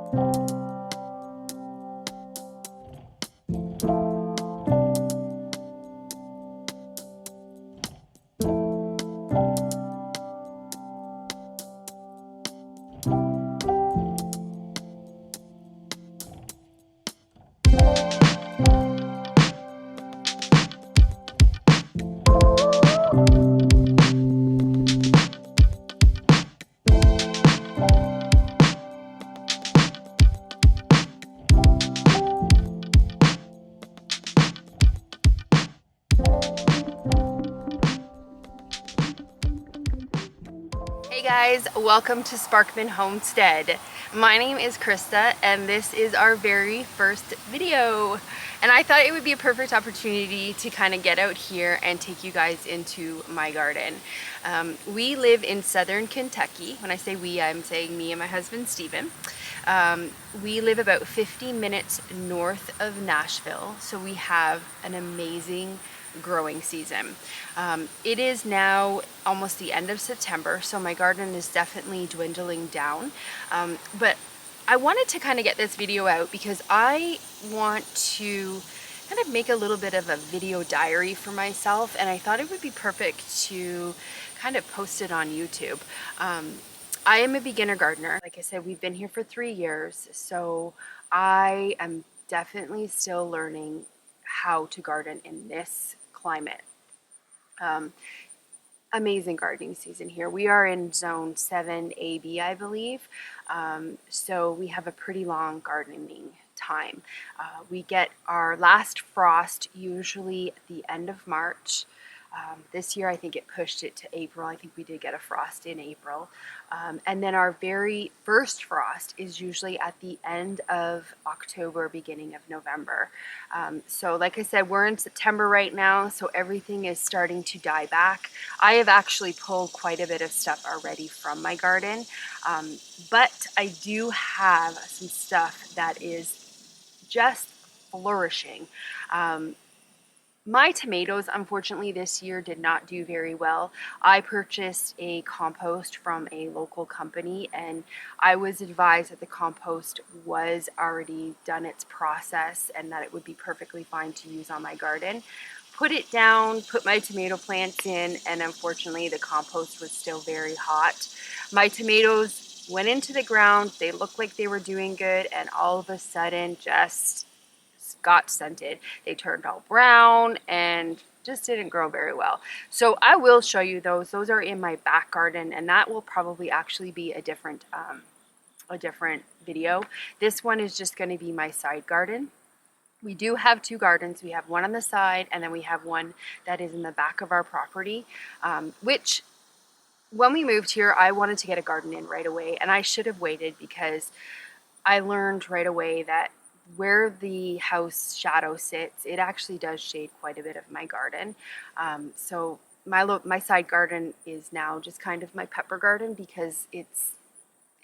Hey guys, welcome to Sparkman Homestead. My name is Krista and this is our very first video. And I thought it would be a perfect opportunity to kind of get out here and take you guys into my garden. We live in southern Kentucky. When I say we, I'm saying me and my husband Steven. We live about 50 minutes north of Nashville, so we have an amazing growing season. It is now almost the end of September, so my garden is definitely dwindling down. But I wanted to kind of get this video out because I want to kind of make a little bit of a video diary for myself, and I thought it would be perfect to kind of post it on YouTube. I am a beginner gardener. Like I said, we've been here for 3 years, so I am definitely still learning how to garden in this climate. Amazing gardening season here. We are in zone 7AB, I believe. So we have a pretty long gardening time. We get our last frost usually at the end of March. This year I think it pushed it to April. I think we did get a frost in April. And then our very first frost is usually at the end of October, beginning of November. So like I said, we're in September right now, so everything is starting to die back. I have actually pulled quite a bit of stuff already from my garden, but I do have some stuff that is just flourishing. My tomatoes, unfortunately, this year did not do very well. I purchased a compost from a local company, and I was advised that the compost was already done its process and that it would be perfectly fine to use on my garden. Put it down, put my tomato plants in, and unfortunately the compost was still very hot. My tomatoes went into the ground, they looked like they were doing good, and all of a sudden just got scented. They turned all brown and just didn't grow very well. So I will show you those. Those are in my back garden, and that will probably actually be a different video. This one is just going to be my side garden. We do have two gardens. We have one on the side, and then we have one that is in the back of our property, which when we moved here, I wanted to get a garden in right away, and I should have waited because I learned right away that where the house shadow sits, it actually does shade quite a bit of my garden. So my side garden is now just kind of my pepper garden because it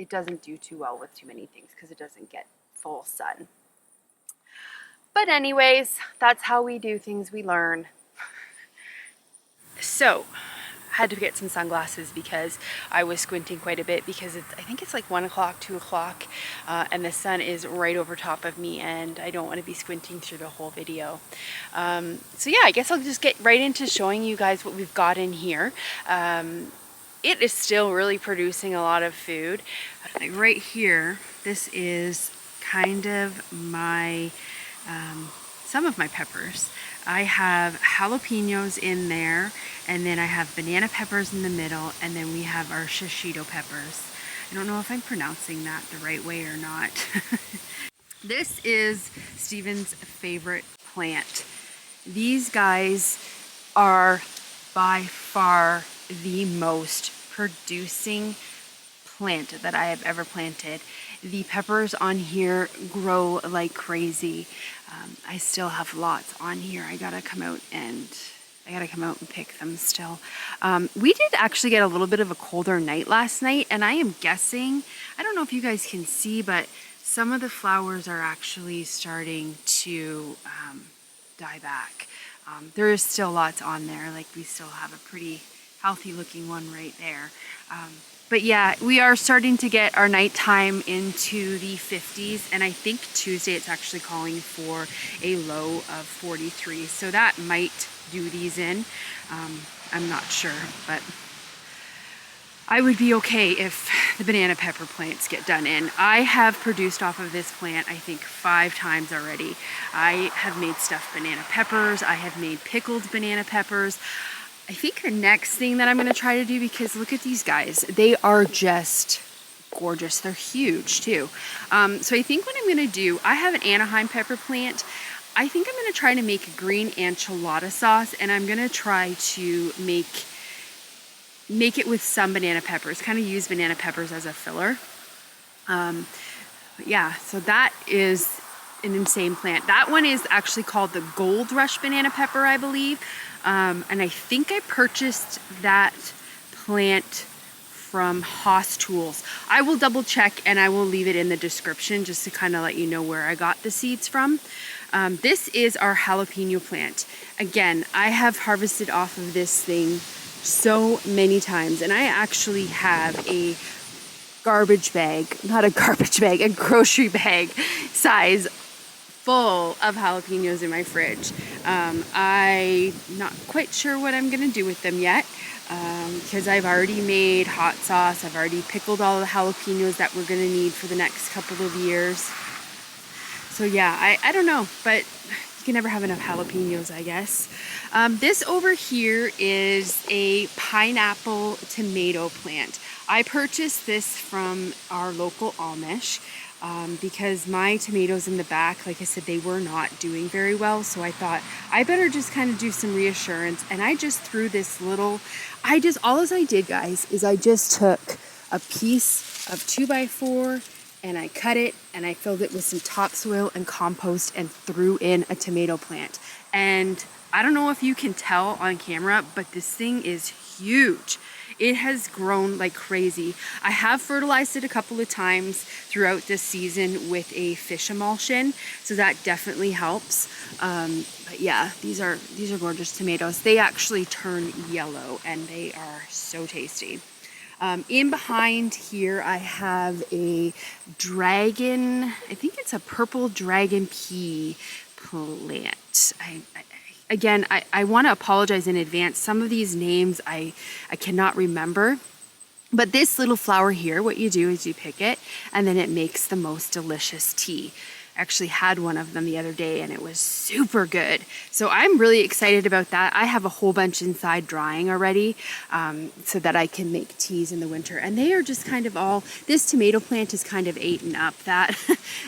doesn't do too well with too many things because it doesn't get full sun. But anyways, that's how we do things, we learn. So had to get some sunglasses because I was squinting quite a bit because I think it's like 1 o'clock, 2 o'clock, and the sun is right over top of me, and I don't want to be squinting through the whole video. So yeah, I guess I'll just get right into showing you guys what we've got in here. It is still really producing a lot of food. Like right here, this is kind of my some of my peppers. I have jalapenos in there, and then I have banana peppers in the middle, and then we have our shishito peppers. I don't know if I'm pronouncing that the right way or not. This is Steven's favorite plant. These guys are by far the most producing plant that I have ever planted. The peppers on here grow like crazy. I still have lots on here. I gotta come out and pick them still. We did actually get a little bit of a colder night last night, and I am guessing, I don't know if you guys can see, but some of the flowers are actually starting to die back. There is still lots on there, like we still have a pretty healthy looking one right there. But yeah, we are starting to get our nighttime into the 50s, and I think Tuesday it's actually calling for a low of 43. So that might do these in. I'm not sure, but I would be okay if the banana pepper plants get done in. I have produced off of this plant, I think 5 times already. I have made stuffed banana peppers. I have made pickled banana peppers. I think the next thing that I'm gonna try to do, because look at these guys, they are just gorgeous. They're huge too. So I think what I'm gonna do, I have an Anaheim pepper plant. I think I'm gonna try to make a green enchilada sauce, and I'm gonna try to make it with some banana peppers, kind of use banana peppers as a filler. But yeah, so that is an insane plant. That one is actually called the Gold Rush banana pepper, I believe. And I think I purchased that plant from Haas Tools. I will double check and I will leave it in the description just to kind of let you know where I got the seeds from. This is our jalapeno plant. Again, I have harvested off of this thing so many times, and I actually have a grocery bag size full of jalapenos in my fridge. I'm not quite sure what I'm gonna do with them yet, because I've already made hot sauce. I've already pickled all the jalapenos that we're gonna need for the next couple of years. So yeah, I don't know, but you can never have enough jalapenos, I guess. This over here is a pineapple tomato plant. I purchased this from our local Amish because my tomatoes in the back, like I said, they were not doing very well. So I thought I better just kind of do some reassurance. And I just threw this little, all I did, guys, is I just took a piece of 2x4 and I cut it and I filled it with some topsoil and compost and threw in a tomato plant. And I don't know if you can tell on camera, but this thing is huge. It has grown like crazy. I have fertilized it a couple of times throughout this season with a fish emulsion, so that definitely helps. But yeah, these are gorgeous tomatoes. They actually turn yellow and they are so tasty. In behind here, I have a dragon, I think it's a purple dragon pea plant. Again, I want to apologize in advance. Some of these names I cannot remember. But this little flower here, what you do is you pick it and then it makes the most delicious tea. I actually had one of them the other day and it was super good. So I'm really excited about that. I have a whole bunch inside drying already so that I can make teas in the winter. And they are just kind of all, this tomato plant is kind of eaten up that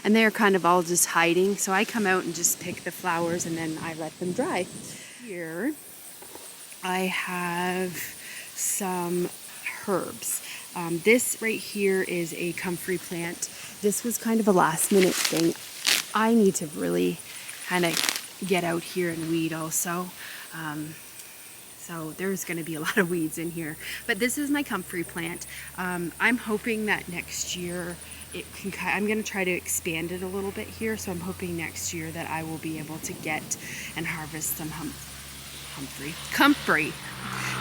and they're kind of all just hiding. So I come out and just pick the flowers and then I let them dry. Here I have some herbs. This right here is a comfrey plant. This was kind of a last minute thing. I need to really kind of get out here and weed also. So there's going to be a lot of weeds in here. But this is my comfrey plant. I'm hoping that next year it can, I'm going to try to expand it a little bit here. So I'm hoping next year that I will be able to get and harvest some comfrey.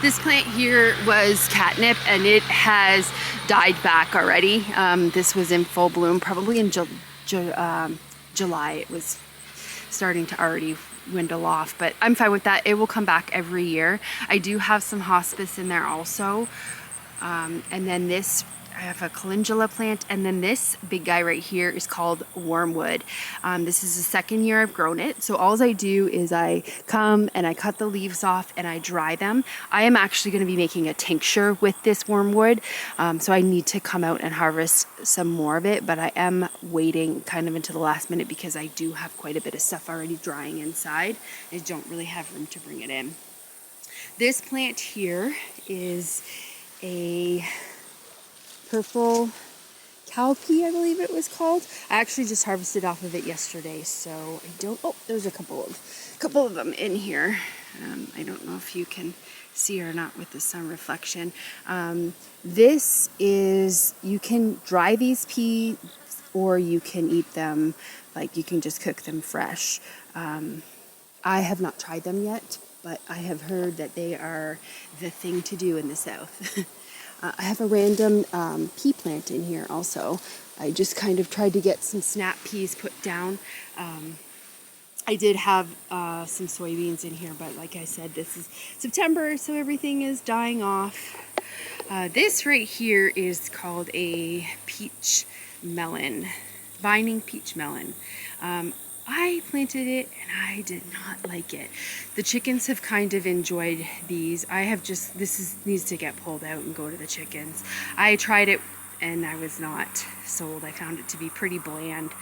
This plant here was catnip and it has died back already. This was in full bloom probably in July. It was starting to already dwindle off, but I'm fine with that. It will come back every year. I do have some hospice in there also. And then this, I have a calendula plant, and then this big guy right here is called wormwood. This is the second year I've grown it. So all I do is I come and I cut the leaves off and I dry them. I am actually going to be making a tincture with this wormwood. So I need to come out and harvest some more of it, but I am waiting kind of until the last minute because I do have quite a bit of stuff already drying inside. I don't really have room to bring it in. This plant here is a purple cowpea, I believe it was called. I actually just harvested off of it yesterday, so I don't, oh, there's a couple of them in here. I don't know if you can see or not with the sun reflection. This is, you can dry these peas or you can eat them, like you can just cook them fresh. I have not tried them yet, but I have heard that they are the thing to do in the South. I have a random pea plant in here also. I just kind of tried to get some snap peas put down. I did have some soybeans in here, but like I said, this is September, so everything is dying off. This right here is called a peach melon, vining peach melon. I planted it and I did not like it. The chickens have kind of enjoyed these. Needs to get pulled out and go to the chickens. I tried it and I was not sold. I found it to be pretty bland.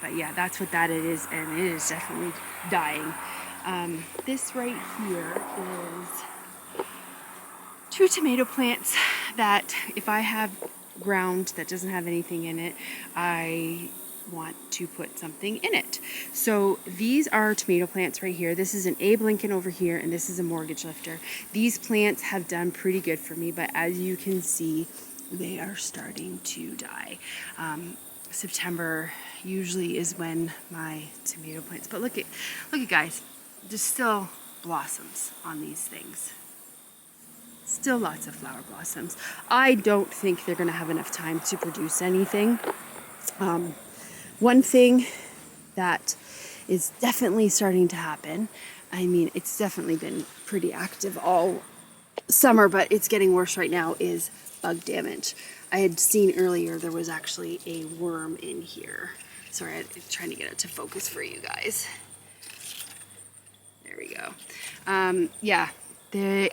But yeah, that's what that it is, and it is definitely dying. This right here is 2 tomato plants that if I have ground that doesn't have anything in it, I want to put something in it. So these are tomato plants right here. This is an Abe Lincoln over here, and this is a mortgage lifter. These plants have done pretty good for me, but as you can see, they are starting to die. September usually is when my tomato plants, but look at guys, there's still blossoms on these things. Still lots of flower blossoms. I don't think they're gonna have enough time to produce anything. One thing that is definitely starting to happen, I mean, it's definitely been pretty active all summer, but it's getting worse right now, is bug damage. I had seen earlier there was actually a worm in here. Sorry, I'm trying to get it to focus for you guys. There we go. Yeah,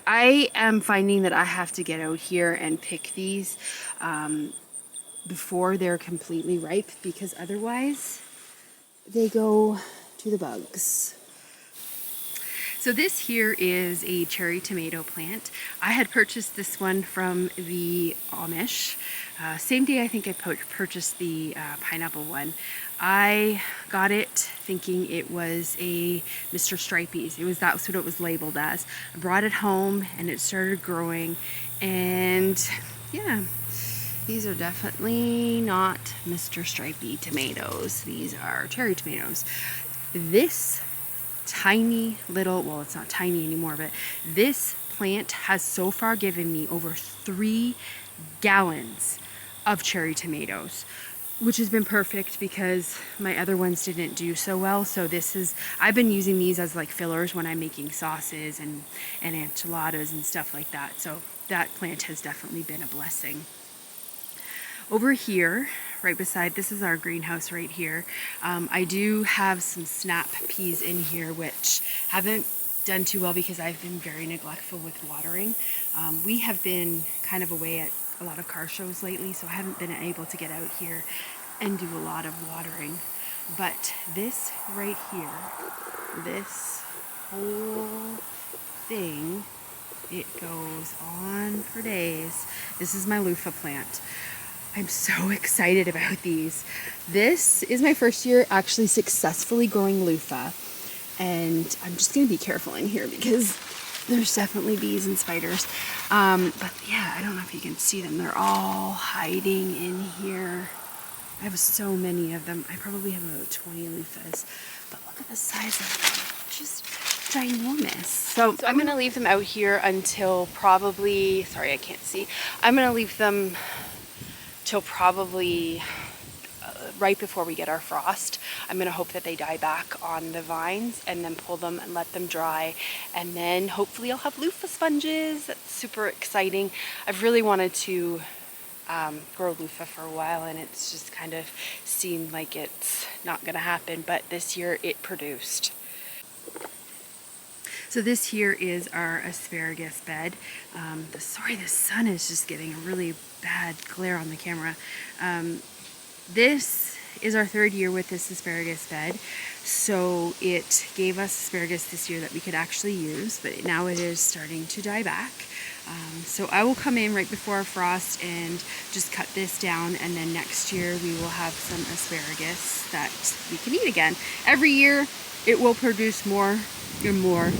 I am finding that I have to get out here and pick these before they're completely ripe, because otherwise they go to the bugs. So this here is a cherry tomato plant. I had purchased this one from the Amish. Same day I think I purchased the pineapple one. I got it thinking it was a Mr. Stripey's. That's what it was labeled as. I brought it home and it started growing, and yeah, these are definitely not Mr. Stripey tomatoes. These are cherry tomatoes. This tiny little, well, it's not tiny anymore, but this plant has so far given me over 3 gallons of cherry tomatoes, which has been perfect because my other ones didn't do so well. So I've been using these as like fillers when I'm making sauces and enchiladas and stuff like that. So that plant has definitely been a blessing. Over here, right beside, this is our greenhouse right here. I do have some snap peas in here, which haven't done too well because I've been very neglectful with watering. We have been kind of away at a lot of car shows lately, so I haven't been able to get out here and do a lot of watering. But this right here, this whole thing, it goes on for days. This is my loofah plant. I'm so excited about these. This is my first year actually successfully growing loofah, and I'm just gonna be careful in here because there's definitely bees and spiders. But yeah, I don't know if you can see them. They're all hiding in here. I have so many of them. I probably have about 20 loofahs, but look at the size of them. Just ginormous. So I'm gonna leave them out here until probably, sorry, I can't see. I'm gonna leave them till probably right before we get our frost. I'm gonna hope that they die back on the vines and then pull them and let them dry. And then hopefully I'll have loofah sponges. That's super exciting. I've really wanted to grow loofah for a while, and it's just kind of seemed like it's not gonna happen, but this year it produced. So this here is our asparagus bed. Sorry, the sun is just getting a really bad glare on the camera. This is our 3rd year with this asparagus bed. So it gave us asparagus this year that we could actually use, but now it is starting to die back. So I will come in right before our frost and just cut this down, and then next year we will have some asparagus that we can eat again. Every year it will produce more and more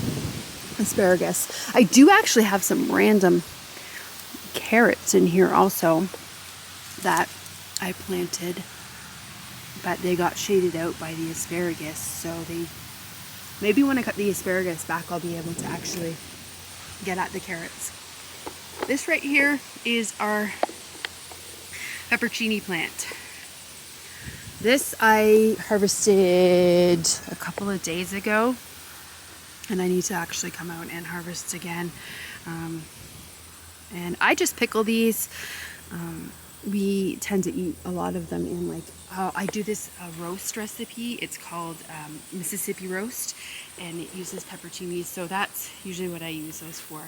asparagus. I do actually have some random carrots in here also that I planted, but they got shaded out by the asparagus, so maybe when I cut the asparagus back I'll be able to actually get at the carrots. this right here is our peppercini plant. This I harvested a couple of days ago, and I need to actually come out and harvest again. And I just pickle these. We tend to eat a lot of them in like, I do this roast recipe. It's called Mississippi roast, and it uses peppercinis. So that's usually what I use those for.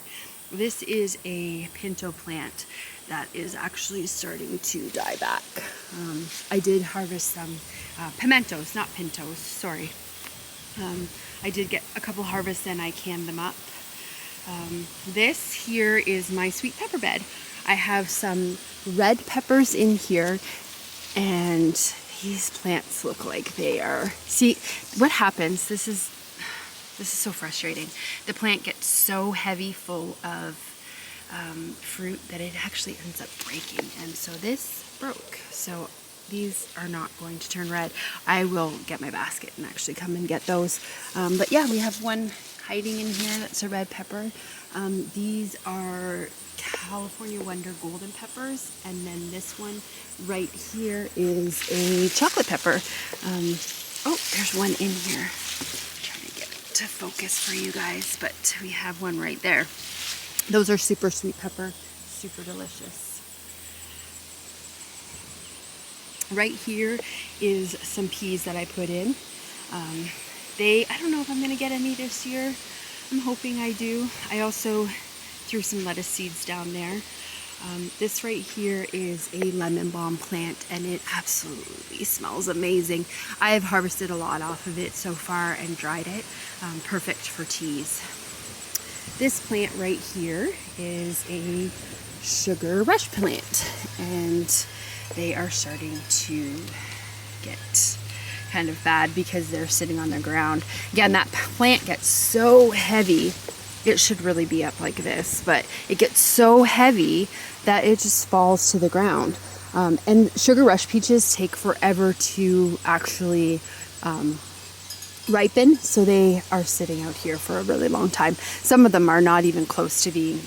This is a pinto plant that is actually starting to die back. I did harvest some pimentos, not pintos, sorry. I did get a couple harvests and I canned them up. This here is my sweet pepper bed. I have some red peppers in here, and these plants look like they are, see what happens, this is so frustrating. The plant gets so heavy full of fruit that it actually ends up breaking, and so this broke. So these are not going to turn red. I will get my basket and actually come and get those. But yeah, we have one hiding in here that's a red pepper. These are California Wonder golden peppers, and then this one right here is a chocolate pepper. Oh, there's one in here. I'm trying to get it to focus for you guys, but we have one right there. Those are super sweet pepper, super delicious. Right here is some peas that I put in. I don't know if I'm going to get any this year. I'm hoping I do. I also threw some lettuce seeds down there. This right here is a lemon balm plant, and it absolutely smells amazing. I have harvested a lot off of it so far and dried it. Perfect for teas. This plant right here is a sugar rush plant, and they are starting to get kind of bad because they're sitting on the ground. Again, that plant gets so heavy. It should really be up like this, but it gets so heavy that it just falls to the ground. And sugar rush peaches take forever to actually ripen, so they are sitting out here for a really long time. Some of them are not even close to being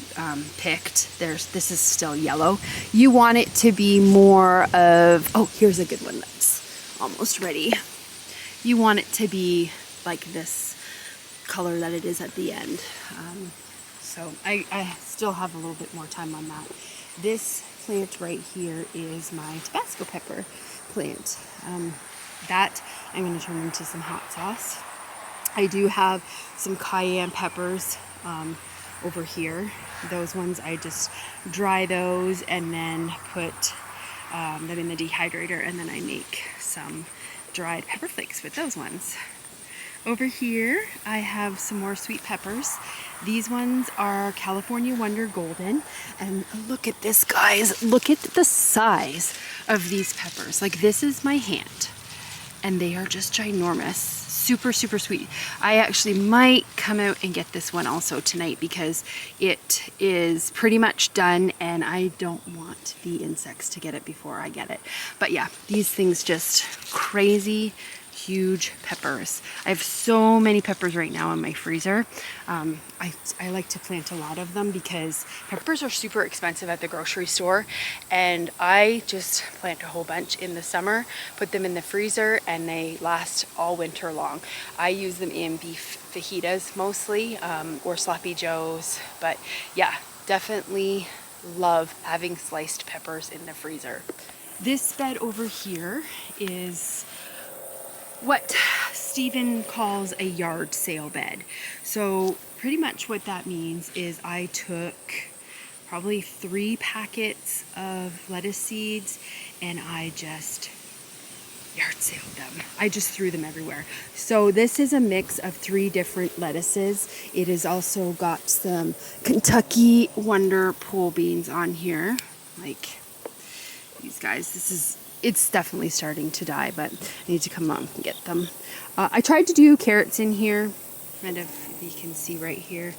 picked. This is still yellow. You want it to be more of, oh, here's a good one that's almost ready. You want it to be like this color that it is at the end. So I still have a little bit more time on that. This plant right here is my Tabasco pepper plant. That I'm going to turn into some hot sauce. I do have some cayenne peppers over here. Those ones I just dry those and then put them in the dehydrator, and then I make some dried pepper flakes with those ones. Over here I have some more sweet peppers. These ones are California Wonder Golden, and look at this, guys. Look at the size of these peppers. Like, this is my hand, and they are just ginormous. Super, super sweet. I actually might come out and get this one also tonight because it is pretty much done and I don't want the insects to get it before I get it. But yeah, these things just crazy huge peppers. I have so many peppers right now in my freezer. I like to plant a lot of them because peppers are super expensive at the grocery store, and I just plant a whole bunch in the summer, put them in the freezer, and they last all winter long. I use them in beef fajitas mostly, or sloppy joes, but yeah, definitely love having sliced peppers in the freezer. This bed over here is what Stephen calls a yard sale bed. So pretty much what that means is I took probably 3 packets of lettuce seeds and I just yard saled them. I just threw them everywhere. So this is a mix of 3 different lettuces. It has also got some Kentucky Wonder pole beans on here. Like these guys, it's definitely starting to die, but I need to come out and get them. I tried to do carrots in here, kind of, if you can see right here,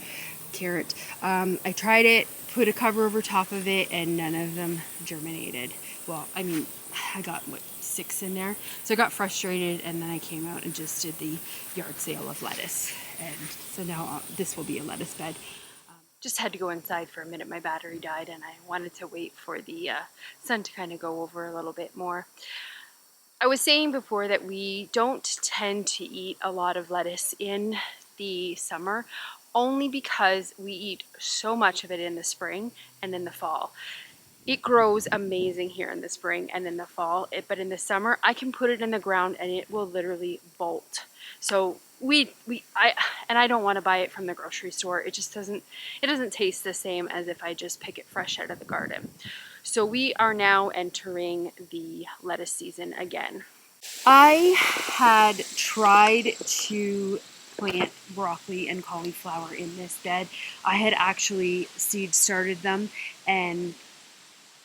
carrot. I tried it, put a cover over top of it, and none of them germinated. Well, I mean, I got, 6 in there? So I got frustrated, and then I came out and just did the yard sale of lettuce. And so now this will be a lettuce bed. just had to go inside for a minute. My battery died and I wanted to wait for the sun to kind of go over a little bit more. I was saying before that we don't tend to eat a lot of lettuce in the summer, only because we eat so much of it in the spring and in the fall. It grows amazing here in the spring and in the fall, but in the summer I can put it in the ground and it will literally bolt. So I don't want to buy it from the grocery store. It just doesn't taste the same as if I just pick it fresh out of the garden. So we are now entering the lettuce season again. I had tried to plant broccoli and cauliflower in this bed. I had actually seed started them and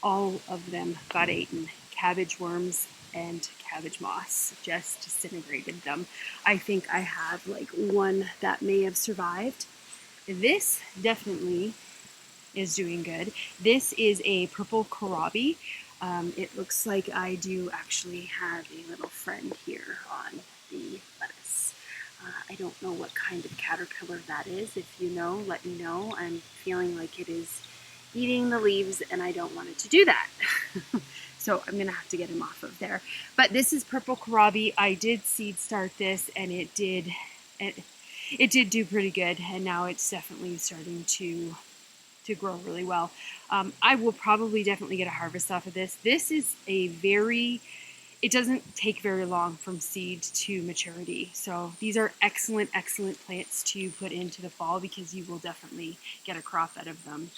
all of them got eaten. Cabbage worms and cabbage moss just disintegrated them. I think I have like one that may have survived. This definitely is doing good. This is a purple kohlrabi. It looks like I do actually have a little friend here on the lettuce. I don't know what kind of caterpillar that is. If you know, let me know. I'm feeling like it is eating the leaves and I don't want it to do that. So I'm gonna have to get him off of there. But this is purple kohlrabi. I did seed start this and it did do pretty good, and now it's definitely starting to grow really well. I will probably definitely get a harvest off of this. This is it doesn't take very long from seed to maturity. So these are excellent plants to put into the fall because you will definitely get a crop out of them.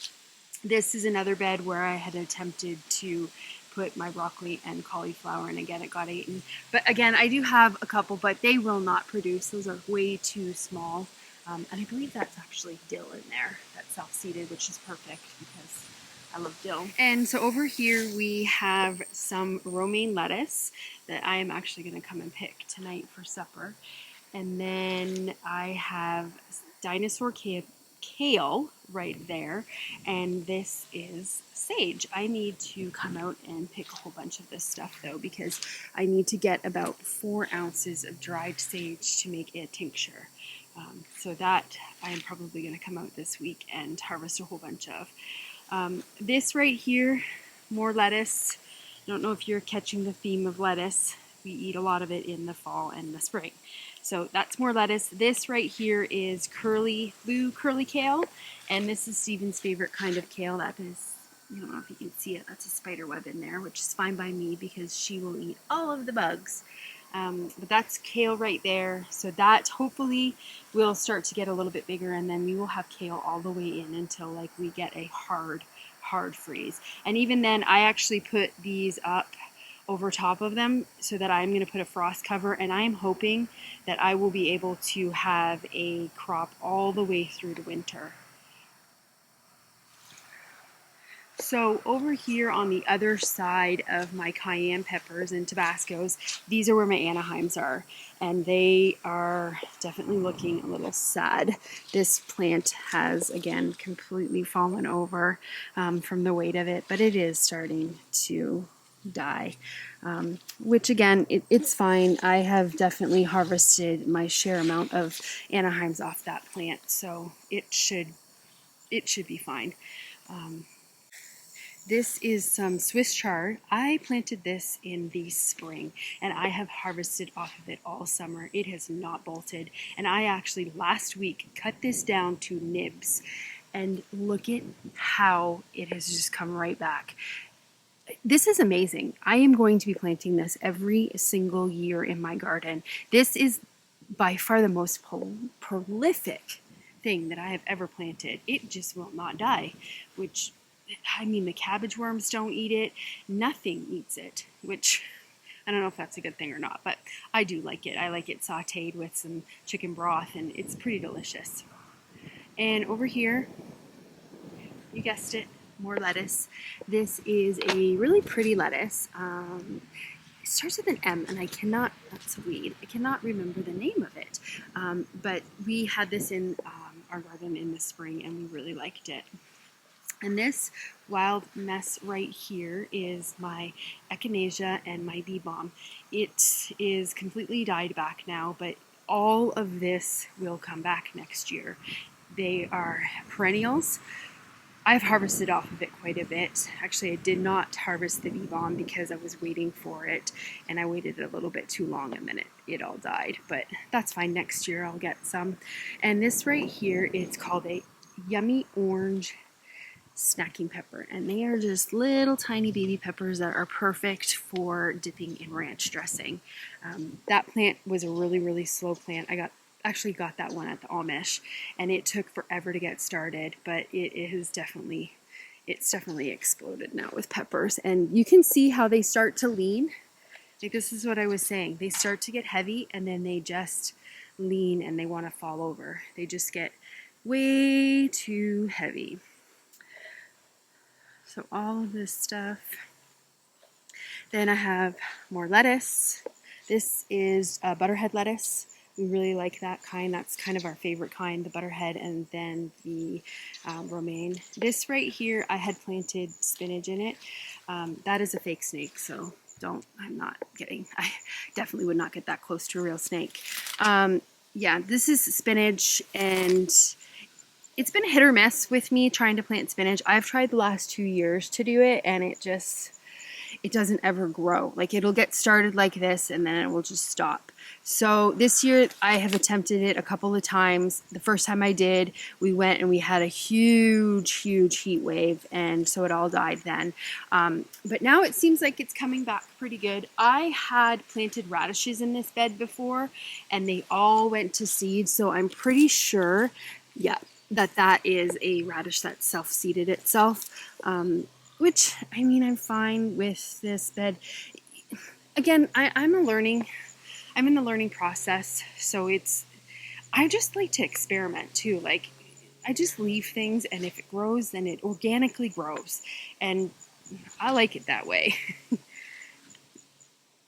This is another bed where I had attempted to put my broccoli and cauliflower, and again it got eaten. But again, I do have a couple, but they will not produce. Those are way too small. And I believe that's actually dill in there. That's self-seeded, which is perfect because I love dill. And so over here we have some romaine lettuce that I am actually going to come and pick tonight for supper. And then I have dinosaur kale right there, and this is sage. I need to come out and pick a whole bunch of this stuff though, because I need to get about 4 ounces of dried sage to make a tincture. So that I am probably going to come out this week and harvest a whole bunch of. This right here, more lettuce. I don't know if you're catching the theme of lettuce. We eat a lot of it in the fall and the spring. So that's more lettuce. This right here is curly kale, and this is Stephen's favorite kind of kale. That is, I don't know if you can see it, that's a spider web in there, which is fine by me because she will eat all of the bugs. But that's kale right there. So that hopefully will start to get a little bit bigger, and then we will have kale all the way in until like we get a hard freeze. And even then, I actually put these up over top of them so that I'm going to put a frost cover, and I am hoping that I will be able to have a crop all the way through the winter. So over here on the other side of my cayenne peppers and Tabascos, these are where my Anaheims are, and they are definitely looking a little sad. This plant has, again, completely fallen over from the weight of it, but it is starting to die, which again, it's fine. I have definitely harvested my share amount of Anaheims off that plant, so it should be fine. This is some Swiss chard. I planted this in the spring and I have harvested off of it all summer. It has not bolted, and I actually last week cut this down to nibs, and look at how it has just come right back. This is amazing. I am going to be planting this every single year in my garden. This is by far the most prolific thing that I have ever planted. It just will not die, which, I mean, the cabbage worms don't eat it. Nothing eats it, which I don't know if that's a good thing or not, but I do like it. I like it sauteed with some chicken broth, and it's pretty delicious. And over here, you guessed it, more lettuce. This is a really pretty lettuce. It starts with an M, and that's a weed. I cannot remember the name of it. But we had this in our garden in the spring, and we really liked it. And this wild mess right here is my echinacea and my bee balm. It is completely died back now, but all of this will come back next year. They are perennials. I've harvested off of it quite a bit. Actually, I did not harvest the bee balm because I was waiting for it, and I waited a little bit too long and then it all died. But that's fine. Next year I'll get some. And this right here, it's called a yummy orange snacking pepper, and they are just little tiny baby peppers that are perfect for dipping in ranch dressing. That plant was a really slow plant. I actually got that one at the Amish, and it took forever to get started, but it's definitely exploded now with peppers. And you can see how they start to lean. Like, this is what I was saying. They start to get heavy and then they just lean and they want to fall over. They just get way too heavy. So all of this stuff. Then I have more lettuce. This is butterhead lettuce. We really like that kind. That's kind of our favorite kind, the butterhead, and then the romaine. This right here, I had planted spinach in it. That is a fake snake, so I definitely would not get that close to a real snake. Yeah, this is spinach, and it's been hit or miss with me trying to plant spinach. I've tried the last 2 years to do it, and it doesn't ever grow. Like, it'll get started like this and then it will just stop. So this year I have attempted it a couple of times. The first time I did, we went and we had a huge heat wave, and so it all died then. But now it seems like it's coming back pretty good. I had planted radishes in this bed before and they all went to seed, so I'm pretty sure, yeah, that is a radish that self-seeded itself. Which, I mean, I'm fine with this bed. Again, I'm in the learning process, so I just like to experiment too. Like, I just leave things, and if it grows, then it organically grows, and I like it that way.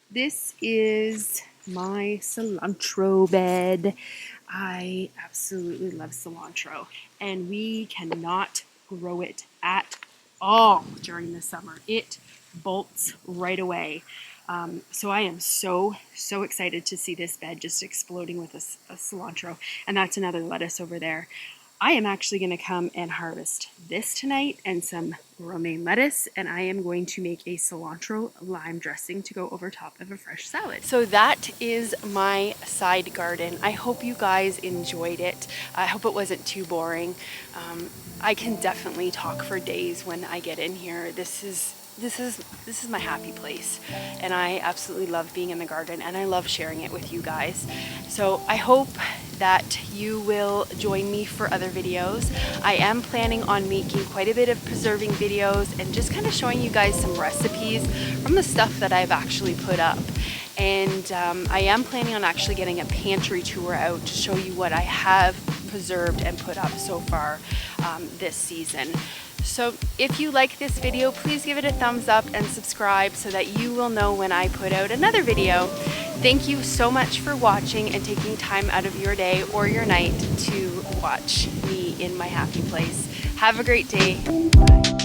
This is my cilantro bed. I absolutely love cilantro, and we cannot grow it at all during the summer. It bolts right away. So I am so excited to see this bed just exploding with a cilantro. And that's another lettuce over there. I am actually going to come and harvest this tonight and some romaine lettuce, and I am going to make a cilantro lime dressing to go over top of a fresh salad. So that is my side garden. I hope you guys enjoyed it. I hope it wasn't too boring. I can definitely talk for days when I get in here. This is my happy place, and I absolutely love being in the garden, and I love sharing it with you guys. So I hope that you will join me for other videos. I am planning on making quite a bit of preserving videos and just kind of showing you guys some recipes from the stuff that I've actually put up. And I am planning on actually getting a pantry tour out to show you what I have preserved and put up so far this season. So if you like this video, please give it a thumbs up and subscribe so that you will know when I put out another video. Thank you so much for watching and taking time out of your day or your night to watch me in my happy place. Have a great day. Bye.